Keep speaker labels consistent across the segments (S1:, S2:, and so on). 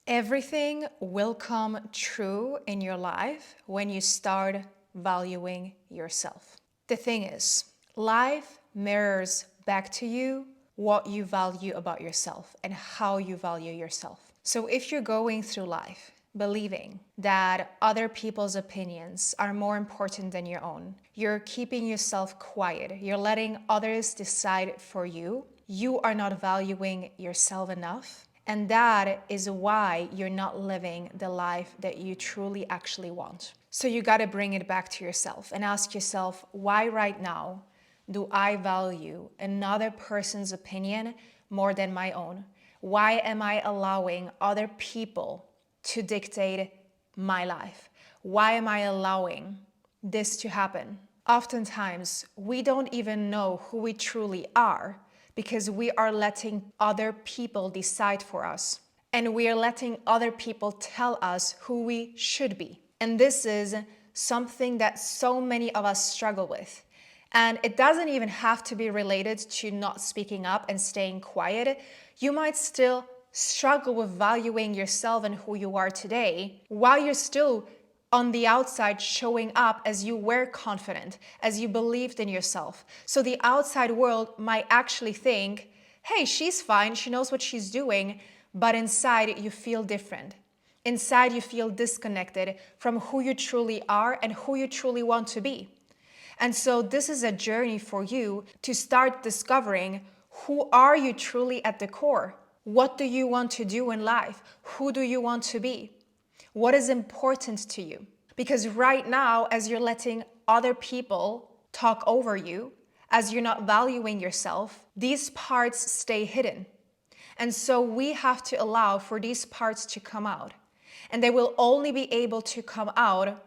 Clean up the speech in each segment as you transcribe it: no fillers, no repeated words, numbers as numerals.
S1: Everything will come true in your life when you start valuing yourself. The thing is, life mirrors back to you what you value about yourself and how you value yourself. So if you're going through life believing that other people's opinions are more important than your own, you're keeping yourself quiet, you're letting others decide for you, you are not valuing yourself enough. And that is why you're not living the life that you truly actually want. So you got to bring it back to yourself and ask yourself, why right now do I value another person's opinion more than my own? Why am I allowing other people to dictate my life? Why am I allowing this to happen? Oftentimes, we don't even know who we truly are because we are letting other people decide for us. And we are letting other people tell us who we should be. And this is something that so many of us struggle with. And it doesn't even have to be related to not speaking up and staying quiet. You might still struggle with valuing yourself and who you are today while you're still on the outside showing up as you were confident, as you believed in yourself. So the outside world might actually think, hey, she's fine, she knows what she's doing, but inside you feel different. Inside you feel disconnected from who you truly are and who you truly want to be. And so this is a journey for you to start discovering who are you truly at the core? What do you want to do in life? Who do you want to be? What is important to you? Because right now, as you're letting other people talk over you, as you're not valuing yourself, these parts stay hidden. And so we have to allow for these parts to come out. And they will only be able to come out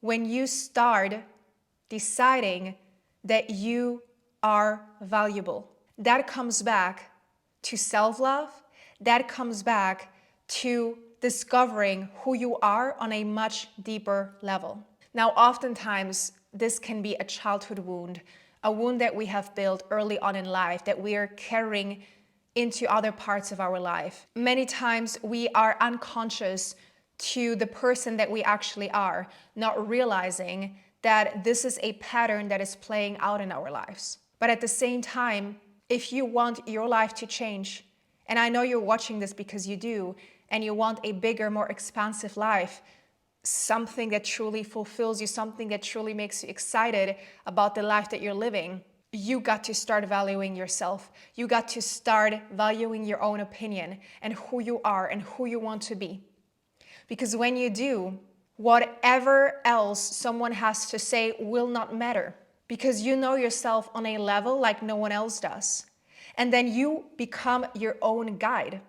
S1: when you start deciding that you are valuable. That comes back to self-love. That comes back to discovering who you are on a much deeper level. Now, oftentimes, this can be a childhood wound, a wound that we have built early on in life that we are carrying into other parts of our life. Many times we are unconscious to the person that we actually are, not realizing that this is a pattern that is playing out in our lives. But at the same time, if you want your life to change, and I know you're watching this because you do, and you want a bigger, more expansive life, something that truly fulfills you, something that truly makes you excited about the life that you're living, you got to start valuing yourself. You got to start valuing your own opinion and who you are and who you want to be. Because when you do, whatever else someone has to say will not matter, because you know yourself on a level like no one else does. And then you become your own guide.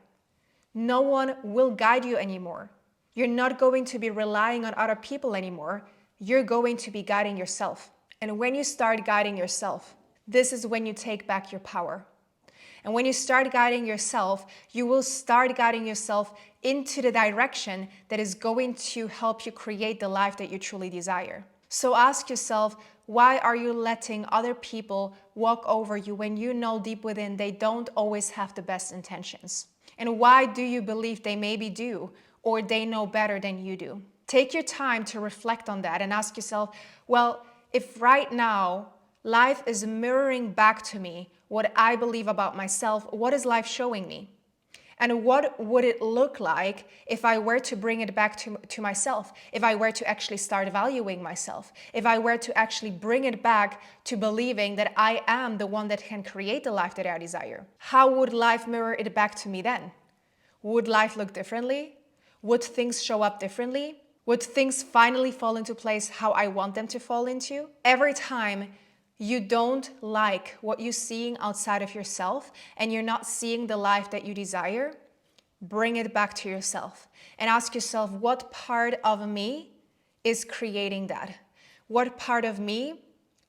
S1: No one will guide you anymore. You're not going to be relying on other people anymore. You're going to be guiding yourself. And when you start guiding yourself, this is when you take back your power. And when you start guiding yourself, you will start guiding yourself into the direction that is going to help you create the life that you truly desire. So ask yourself, why are you letting other people walk over you when you know deep within they don't always have the best intentions? And why do you believe they maybe do, or they know better than you do? Take your time to reflect on that and ask yourself, well, if right now life is mirroring back to me what I believe about myself, what is life showing me? And what would it look like if I were to bring it back to myself? If I were to actually start valuing myself? If I were to actually bring it back to believing that I am the one that can create the life that I desire? How would life mirror it back to me then? Would life look differently? Would things show up differently? Would things finally fall into place how I want them to fall into? Every time you don't like what you're seeing outside of yourself and you're not seeing the life that you desire, bring it back to yourself and ask yourself, what part of me is creating that? What part of me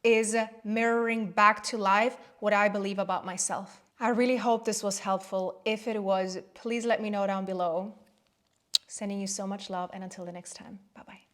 S1: is mirroring back to life what I believe about myself? I really hope this was helpful. If it was, please let me know down below. Sending you so much love, and until the next time, bye-bye.